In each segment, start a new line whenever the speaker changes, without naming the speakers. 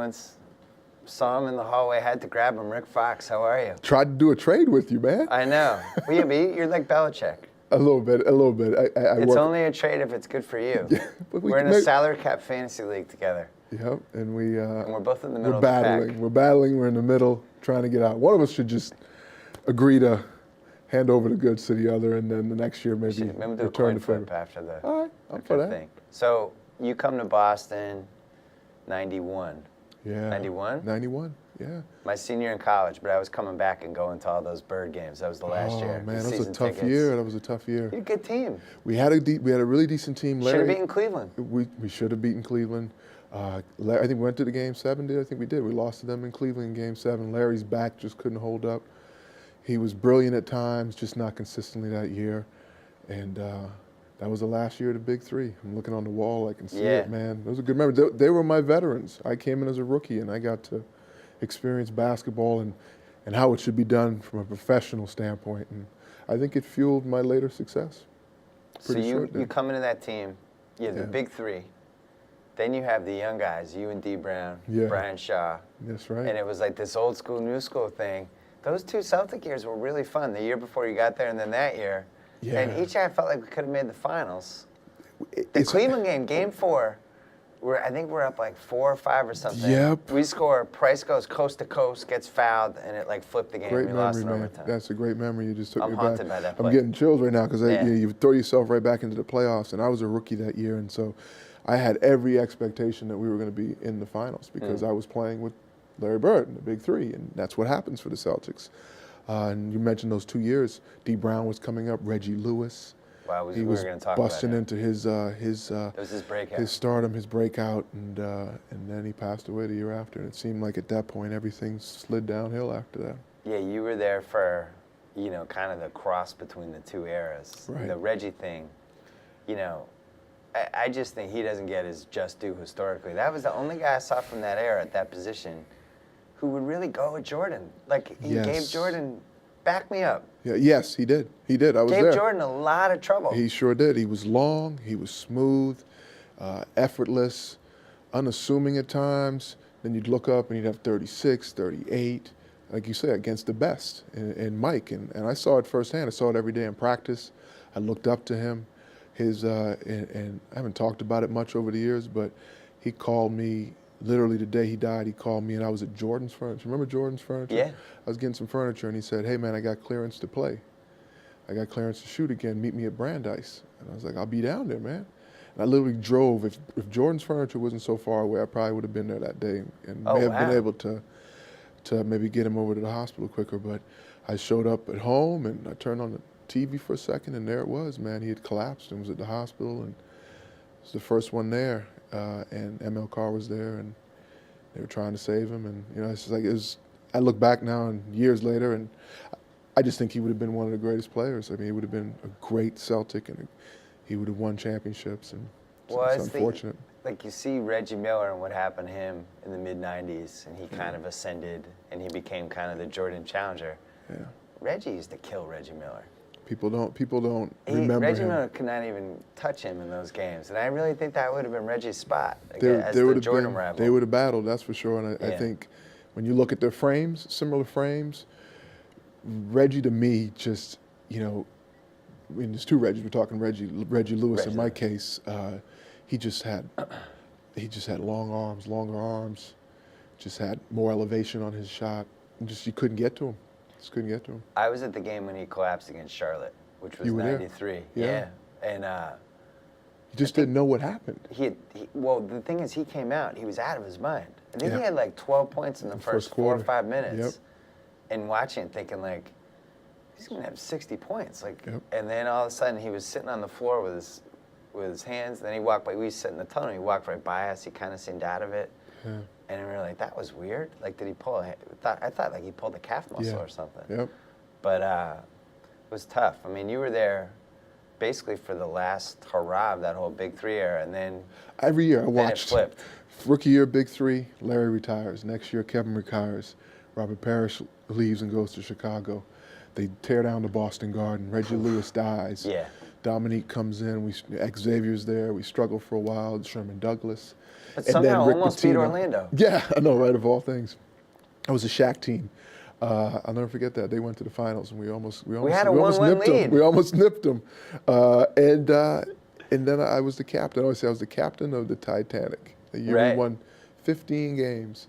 once saw him in the hallway, had to grab him. Rick Fox, how are you?
Tried to do a trade with you, man.
I know. Well, yeah, but you're like Belichick.
A little bit.
It's only a trade if it's good for you.
Yeah, but
we're in a salary cap fantasy league together.
Yep, and
we're both in the middle
of the pack. We're battling. We're in the middle, trying to get out. One of us should just agree to hand over the goods to the other, and then the next year maybe
maybe do
return
a
the favor.
flip after the.
All right, I'm for that.
Thing. So you come to Boston, 91.
Yeah.
91?
91, yeah.
My senior in college, but I was coming back and going to all those Bird games. That was the last year.
Oh man, that was a tough year. That was a tough year.
You had a good team.
We had a really decent team.
Should have beaten Cleveland.
We should have beaten Cleveland. I think we went to the game 7. I think we did. We lost to them in Cleveland in game 7. Larry's back just couldn't hold up. He was brilliant at times, just not consistently that year. And that was the last year of the Big Three. I'm looking on the wall, I can see it, man. It was a good memory. They were my veterans. I came in as a rookie, and I got to experience basketball and how it should be done from a professional standpoint. And I think it fueled my later success.
So you come into that team, you have the Big Three. Then you have the young guys, you and D. Brown, Brian Shaw.
That's right.
And it was like this old school, new school thing. Those 2 Celtic years were really fun. The year before you got there and then that year. Yeah. And each year I felt like we could have made the finals. The Cleveland game, game 4, I think we're up like 4 or 5 or something.
Yep.
We score, Price goes coast to coast, gets fouled, and it like flipped the game.
Great
we
memory,
lost in
man.
overtime.
That's a great memory. You just took me back.
I'm haunted by that play.
I'm getting chills right now because you throw yourself right back into the playoffs, and I was a rookie that year, and so I had every expectation that we were going to be in the finals because I was playing with Larry Bird in the Big Three, and that's what happens for the Celtics. And you mentioned those 2 years. D. Brown was coming up, Reggie Lewis.
Wow,
he was busting into his
breakout.
His stardom, his breakout, and then he passed away the year after. And it seemed like at that point everything slid downhill after that.
Yeah, you were there for, kind of the cross between the 2 eras.
Right.
The Reggie thing, I just think he doesn't get his just due historically. That was the only guy I saw from that era at that position who would really go with Jordan. Like, he gave Jordan, back me up.
Yeah, yes, he did. He did. I was there.
Gave Jordan a lot of trouble.
He sure did. He was long, he was smooth, effortless, unassuming at times. Then you'd look up and he'd have 36, 38, like you said, against the best in Mike. And I saw it firsthand. I saw it every day in practice. I looked up to him. And I haven't talked about it much over the years, but he called me literally the day he died. He called me, and I was at Jordan's Furniture. Remember Jordan's Furniture?
Yeah.
I was getting some furniture, and he said, "Hey man, I got clearance to play. I got clearance to shoot again. Meet me at Brandeis." And I was like, "I'll be down there, man." And I literally drove. If Jordan's Furniture wasn't so far away, I probably would have been there that day and may have been able to maybe get him over to the hospital quicker. But I showed up at home, and I turned on the TV for a second, and there it was, man. He had collapsed and was at the hospital, and it was the first one there. And ML Carr was there, and they were trying to save him. And it's just like I look back now and years later, and I just think he would have been one of the greatest players. I mean, he would have been a great Celtic, and he would have won championships. And it's unfortunate.
Like you see Reggie Miller and what happened to him in the mid-'90s, and he kind of ascended, and he became kind of the Jordan challenger.
Yeah.
Reggie used to kill Reggie Miller.
People don't remember
Reggie
him.
Miller could not even touch him in those games, and I really think that would have been Reggie's spot as the Jordan rival.
They would have battled, that's for sure. And I think when you look at their frames, similar frames, Reggie to me just, I mean, there's 2 Reggies. We're talking Reggie Lewis. In my case, he just had longer arms, just had more elevation on his shot, and you couldn't get to him. Couldn't get to him.
I was at the game when he collapsed against Charlotte, which was '93.
Yeah.
And
you just didn't know what happened.
Well, the thing is, he came out. He was out of his mind. I think he had like 12 points in the first 4 or 5 minutes.
Yep.
And watching it, thinking like, he's gonna have 60 points. And then all of a sudden, he was sitting on the floor with his hands. Then he walked by. We sat in the tunnel. He walked right by us. He kind of seemed out of it. Yeah. And we were like, that was weird. Like, did he pull I thought like he pulled a calf muscle or something.
Yep.
But it was tough. I mean, you were there basically for the last hurrah of that whole Big Three era, and then
every year I watched.
It flipped.
Rookie year, Big Three, Larry retires. Next year, Kevin retires. Robert Parrish leaves and goes to Chicago. They tear down the Boston Garden. Reggie Lewis dies.
Yeah.
Dominique comes in. Xavier's there. We struggle for a while. Sherman Douglas.
But
And
somehow
then Rick
almost beat
Pitino.
Orlando.
Yeah, I know, right, of all things. I was a Shaq team. I'll never forget that. They went to the finals, and we almost
had a 1-1
nipped
lead.
them. We almost nipped them. And then I was the captain. I always say I was the captain of the Titanic. The year we won 15 games.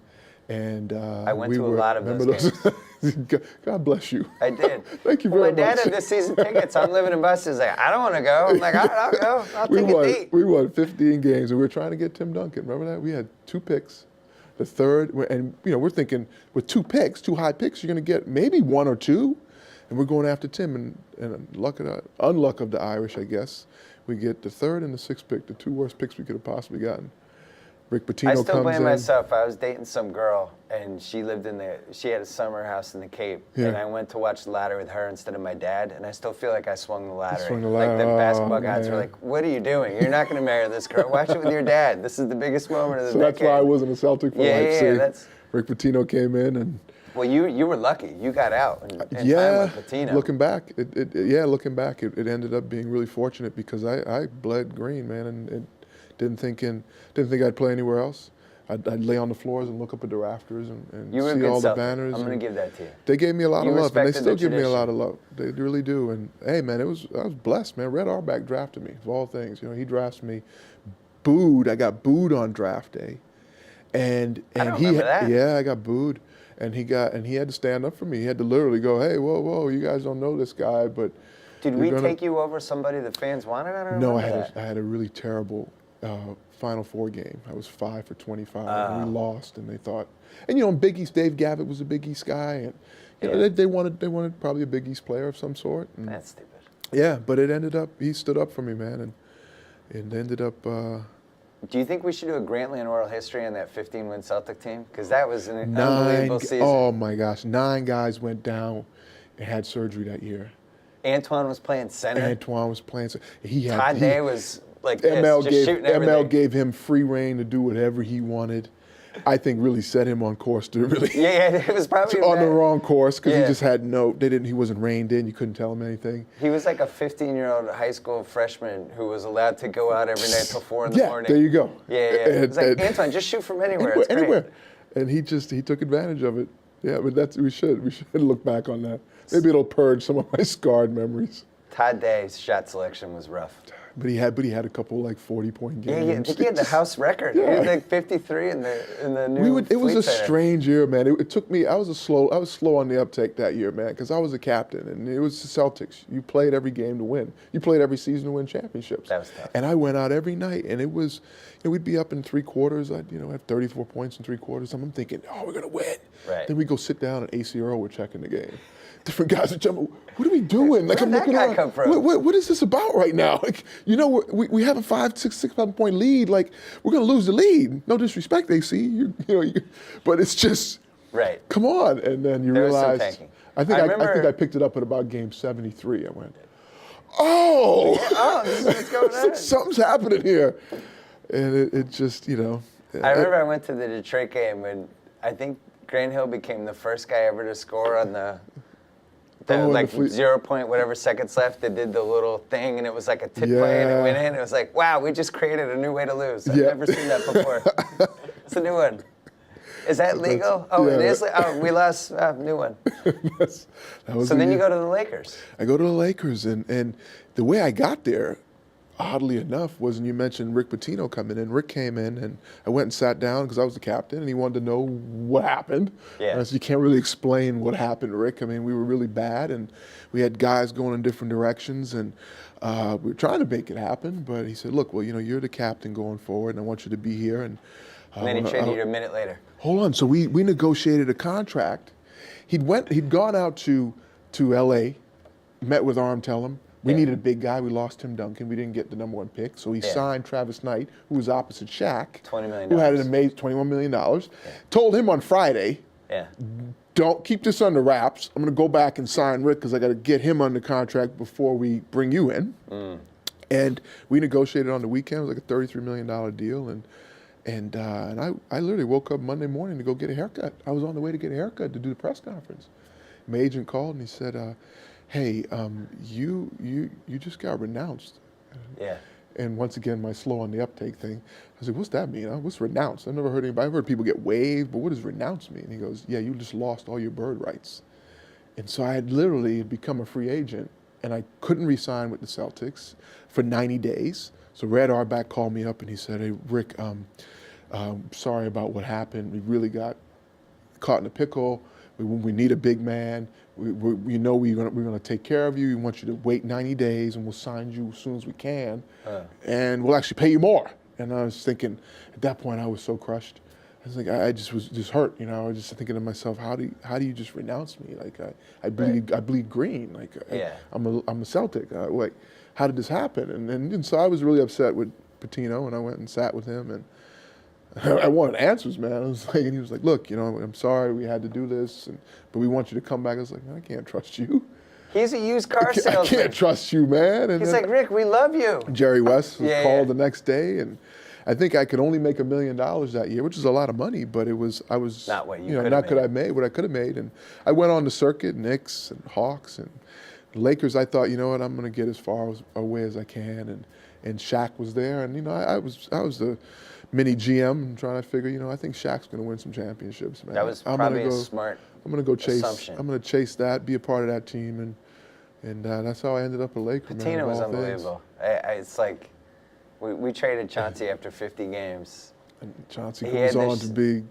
And
I went to a lot of those games.
God bless you.
I did.
Thank you very
much. My dad
much.
had the season tickets. I'm living in Boston. He's like, I don't want to go. I'm like, all right, I'll go. I'll take a date.
We won 15 games, and we were trying to get Tim Duncan. Remember that? We had 2 picks. The third, and we're thinking with 2 picks, 2 high picks, you're going to get maybe 1 or 2, and we're going after Tim. And unluck of the Irish, I guess, we get the 3rd and the 6th pick, the 2 worst picks we could have possibly gotten. Rick Pitino comes in.
I still blame myself. I was dating some girl, and she had a summer house in the Cape, and I went to watch the ladder with her instead of my dad, and I still feel like I swung the ladder. Like the basketball guys were like, what are you doing? You're not going to marry this girl. Watch it with your dad. This is the biggest moment of the decade.
That's why I wasn't a Celtic for
that's...
Rick Pitino came in and...
Well, you were lucky. You got out in time with Pitino.
Looking back, it ended up being really fortunate because I bled green, man, and didn't think I'd play anywhere else. I'd lay on the floors and look up at the rafters and see all the banners.
I'm going to give that to you.
They gave me a lot of love, and they still give me a lot of love. They really do. And hey, man, I was blessed, man. Red Auerbach drafted me, of all things. He drafts me. Booed. I got booed on draft day, and
I don't remember that.
Yeah, I got booed, and he had to stand up for me. He had to literally go, hey, whoa, you guys don't know this guy, but.
Did we take you over somebody the fans wanted? I don't know.
No, I had a really terrible Final Four game. I was 5 for 25, and we lost, and they thought, and in Big East, Dave Gavitt was a Big East guy, and they wanted probably a Big East player of some sort. And
that's stupid.
Yeah, but it ended up, he stood up for me, man, and it ended up.
Do you think we should do a Grantland oral history on that 15-win Celtic team? Because that was an unbelievable season.
Oh my gosh, 9 guys went down and had surgery that year.
Antoine was playing center.
Todd
Day was like
ML gave him free reign to do whatever he wanted. I think really set him on course to really.
Yeah, it was probably
on the wrong course because he just had he wasn't reined in. You couldn't tell him anything.
He was like a 15-year-old high school freshman who was allowed to go out every night till 4 in the morning.
There you go.
Yeah. It was like, Antoine, just shoot from anywhere.
Anywhere. And he took advantage of it. Yeah, but we should look back on that. Maybe it'll purge some of my scarred memories.
Todd Day's shot selection was rough.
But he had a couple 40-point games.
Yeah, I think he had the house record. Yeah. He had like 53 in the new.
It was a
Center.
strange year, man. It took me. I was slow on the uptake that year, man, because I was a captain, and it was the Celtics. You played every game to win. You played every season to win championships.
That was tough.
And I went out every night, and it was, we'd be up in 3 quarters. I'd have 34 points in 3 quarters. I'm thinking, we're gonna win.
Right.
Then we go sit down, and AC Earl were checking the game. Different guys are jumping. What are we doing?
Where did that guy come from?
What is this about right now? We have a 5, 6, 7 point lead. Like, we're gonna lose the lead. No disrespect, AC. But it's just
right.
Come on. And then you realize. I think I picked it up at about game 73. I went,
this is what's going on.
Something's happening here, and it just
I remember I went to the Detroit game when I think Grant Hill became the first guy ever to score on the 0 point whatever seconds left. They did the little thing, and it was like a tip play, and it went in. It was like, wow, we just created a new way to lose. I've never seen that before. It's a new one. Is that legal? It is. We lost. New one. So then you go to the Lakers.
I go to the Lakers, and the way I got there, oddly enough, was, and you mentioned Rick Pitino coming in. Rick came in, and I went and sat down because I was the captain, and he wanted to know what happened.
Yeah.
So you can't really explain what happened, Rick. I mean, we were really bad, and we had guys going in different directions, and we were trying to make it happen. But he said, look, well, you're the captain going forward, and I want you to be here. And
then he traded you a minute later.
Hold on. So we negotiated a contract. He'd gone out to L.A., met with Arm Tellem. We needed a big guy. We lost Tim Duncan. We didn't get the number 1 pick. So he signed Travis Knight, who was opposite Shaq.
$20 million.
Who had an amazing $21 million. Told him on Friday, don't keep this under wraps. I'm going to go back and sign Rick because I got to get him under contract before we bring you in. And we negotiated on the weekend. It was like a $33 million deal. And I literally woke up Monday morning to go get a haircut. I was on the way to get a haircut to do the press conference. My agent called and he said, hey, you just got renounced.
Yeah.
And once again, my slow on the uptake thing. I was like, what's that mean? What's renounced? I've never heard anybody. I've heard people get waived, but what does renounce mean? And he goes, yeah, you just lost all your bird rights. And so I had literally become a free agent, and I couldn't re-sign with the Celtics for 90 days. So Red Auerbach called me up and he said, hey, Rick, sorry about what happened. We really got caught in a pickle. We need a big man. We know we're gonna take care of you. We want you to wait 90 days, and we'll sign you as soon as we can, and we'll actually pay you more. And I was thinking, at that point, I was so crushed. I was like, I just was just hurt, you know. I was just thinking to myself, how do you just renounce me? Like I bleed green. Like I'm a Celtic. Like how did this happen? And so I was really upset with Patino, and I went and sat with him and. I wanted answers, man. I was like, and he was like, look, you know, I'm sorry we had to do this, but we want you to come back. I was like, I can't trust you.
He's a used car salesman.
I can't trust you, man. And
he's like, Rick, we love you.
Jerry West was called the next day, and I think I could only make $1 million that year, which is a lot of money, but I was
not what
I made what I could have made, and I went on the circuit, Knicks and Hawks and Lakers. I thought, you know what, I'm going to get as far away as I can, and Shaq was there, and you know, I was the mini GM and trying to figure, you know, I think Shaq's going to win some championships, man.
That was probably a smart
I'm going to go chase.
assumption.
I'm going to chase that, be a part of that team, and that's how I ended up a Laker.
Patino was unbelievable. It's like we traded Chauncey after 50 games.
And Chauncey goes on to be.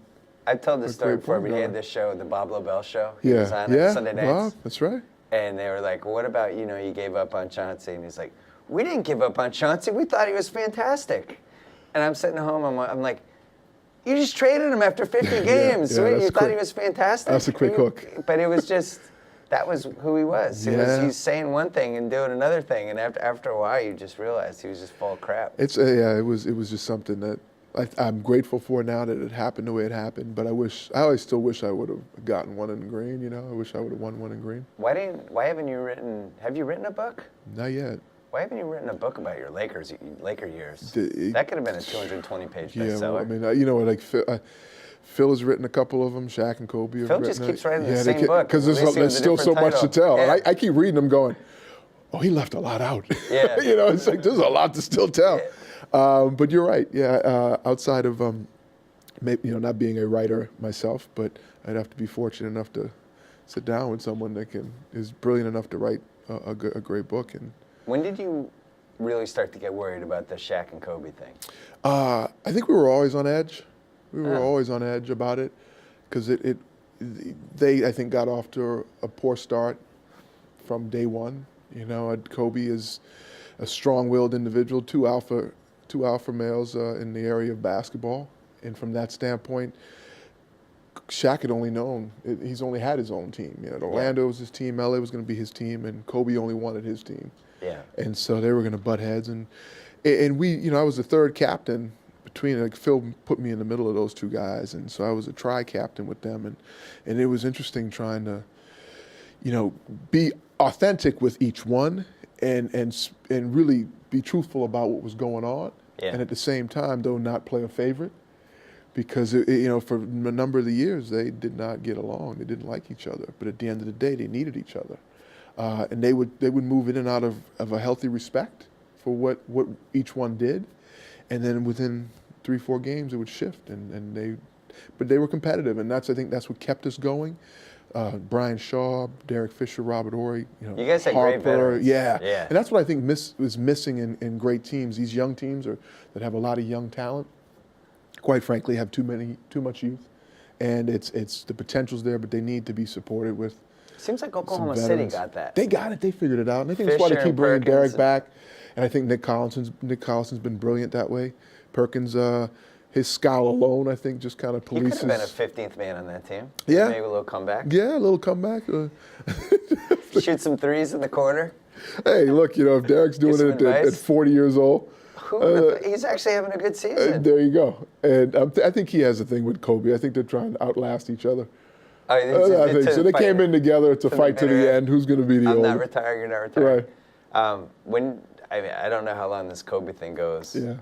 I've told this story before, but he had this show, the Bob Lobel show. He
yeah,
was on it Sunday nights.
Wow, that's right.
And they were like, well, what about, you know, you gave up on Chauncey? And he's like, we didn't give up on Chauncey. We thought he was fantastic. And I'm sitting at home, I'm like, you just traded him after 50 games. You thought he was fantastic.
That's a quick hook.
But it was just, that was who he was. He's saying one thing and doing another thing. And after a while, you just realized he was just full of crap.
It was just something that I'm grateful for now that it happened the way it happened. But I always still wish I would have gotten one in green. You know, I wish I would have won one in green.
Why haven't you written? Have you written a book?
Not yet.
Why haven't you written a book about your Laker years? That could have been a 220-page bestseller.
Yeah, well, I mean, you know, like Phil has written a couple of them. Shaq and Kobe have
Phil
written.
just keeps writing the same book
because there's still so much to tell.
Yeah.
And I keep reading them, going, "Oh, he left a lot out."
Yeah.
You know, it's like there's a lot to still tell. Yeah. But you're right. Yeah, outside of maybe, you know, not being a writer myself, but I'd have to be fortunate enough to sit down with someone that is brilliant enough to write a great book. And
when did you really start to get worried about the Shaq and Kobe thing?
I think we were always on edge. We were always on edge about it because they I think got off to a poor start from day one. You know, Kobe is a strong-willed individual, two alpha males in the area of basketball, and from that standpoint, Shaq had he's only had his own team. You know, Orlando was his team, LA was going to be his team, and Kobe only wanted his team. Yeah. And so they were going to butt heads, and we, you know, I was the third captain between, like, Phil put me in the middle of those two guys, and so I was a tri-captain with them, and it was interesting trying to, you know, be authentic with each one, and really be truthful about what was going on, and at the same time, though, not play a favorite. Because, you know, for a number of the years, they did not get along. They didn't like each other. But at the end of the day, they needed each other. And they would move in and out of a healthy respect for what each one did. And then within 3-4 games, it would shift. But they were competitive. And I think that's what kept us going. Brian Shaw, Derek Fisher, Robert Horry, you know,
you guys had
Harper,
great veterans.
Yeah. And that's what I think is missing in great teams. These young teams that have a lot of young talent, quite frankly, have too much youth, and it's the potential's there, but they need to be supported with.
Seems like Oklahoma City got that.
They got it. They figured it out, and I think that's why they keep bringing Derek back. And I think Nick Collison's been brilliant that way. Perkins, his scowl alone, I think, just kind of polices.
He could have been a 15th man on that team.
Yeah,
maybe a little comeback.
Yeah, a little comeback.
Shoot some threes in the corner.
Hey, look, you know, if Derek's doing it at 40 years old.
He's actually having a good season.
There you go. And I think he has a thing with Kobe. I think they're trying to outlast each other. I think so. They came in together to fight to the end. Who's going to be the older?
I'm not retiring. You're not retiring.
Right.
I don't know how long this Kobe thing goes.
Yeah.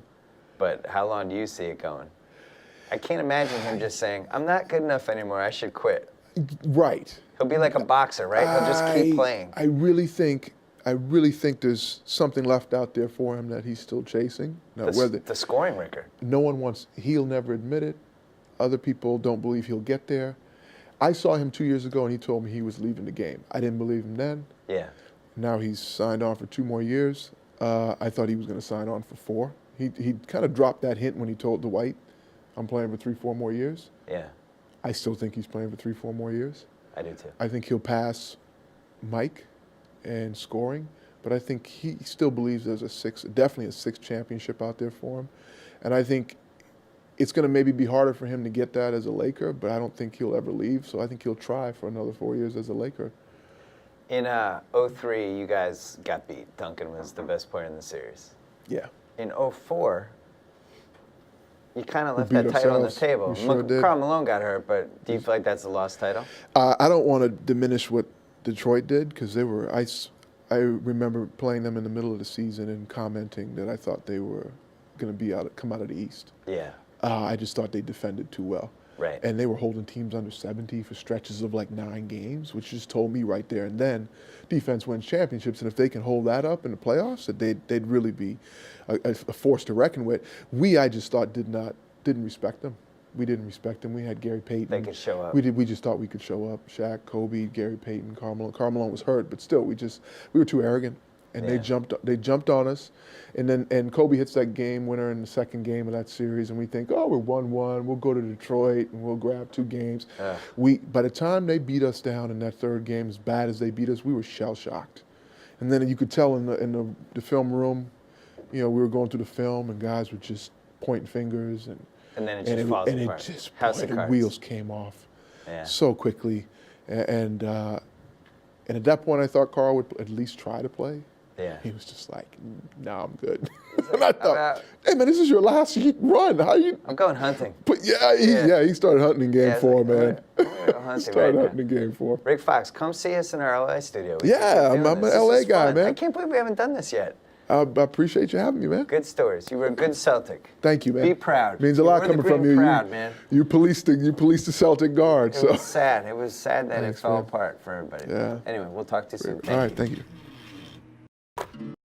But how long do you see it going? I can't imagine him just saying, "I'm not good enough anymore. I should quit."
Right.
He'll be like a boxer, right? He'll just keep playing.
I really think there's something left out there for him that he's still chasing. Now,
The scoring record.
no one wants, he'll never admit it. Other people don't believe he'll get there. I saw him 2 years ago and he told me he was leaving the game. I didn't believe him then.
Yeah.
Now he's signed on for 2 more years. I thought he was going to sign on for 4. He kind of dropped that hint when he told Dwight, I'm playing for 3-4 more years.
Yeah.
I still think he's playing for 3-4 more years.
I do too.
I think he'll pass Mike in scoring, but I think he still believes there's definitely a 6th championship out there for him. And I think it's going to maybe be harder for him to get that as a Laker, but I don't think he'll ever leave. So I think he'll try for another 4 years as a Laker.
In 2003, you guys got beat. Duncan was the best player in the series.
Yeah.
In 2004, you kind of left
beat
that title on the
ourselves.
table.
We sure did.
Karl Malone got hurt, but do you feel like that's a lost title?
I don't want to diminish what Detroit did because I remember playing them in the middle of the season and commenting that I thought they were going to come out of the East.
Yeah.
I just thought they defended too well.
Right.
And they were holding teams under 70 for stretches of like 9 games, which just told me right there and then defense wins championships. And if they can hold that up in the playoffs, that they'd really be a force to reckon with. I just thought didn't respect them. We didn't respect them. We had Gary Payton.
They could show up.
We just thought we could show up. Shaq, Kobe, Gary Payton, Karl Malone. Karl Malone was hurt, but still, we were too arrogant. And
Yeah.
they jumped on us, and Kobe hits that game winner in the second game of that series, and we think, oh, we're 1-1, we'll go to Detroit and we'll grab 2 games. By the time they beat us down in that third game, as bad as they beat us, we were shell shocked, and then you could tell in the film room, we were going through the film and guys were just pointing fingers and
then it just falls apart.
It just
House of
the
cards.
wheels came off
Yeah.
so quickly, and at that point I thought Karl would at least try to play.
Yeah.
He was just like, "No, I'm good." And I thought, "Hey man, this is your last run. How you?"
I'm going hunting.
But he started hunting in game 4, man.
I'm gonna go hunting
Started
right
hunting
now.
in game 4.
Rick Fox, come see us in our LA studio. We
Yeah,
should keep doing
I'm
this.
an
This
LA
is
guy,
fun.
man.
I can't believe we haven't done this yet.
I appreciate you having me, man.
Good stories. You were a good Celtic.
Thank you, man.
Be proud.
Means a lot
Wear the
coming from
green
you.
Proud, man.
You policed the Celtic guard.
It
So
was sad. It was sad that
Thanks,
it fell
man.
apart for everybody.
Yeah.
Anyway, we'll talk to you soon.
all right, thank you.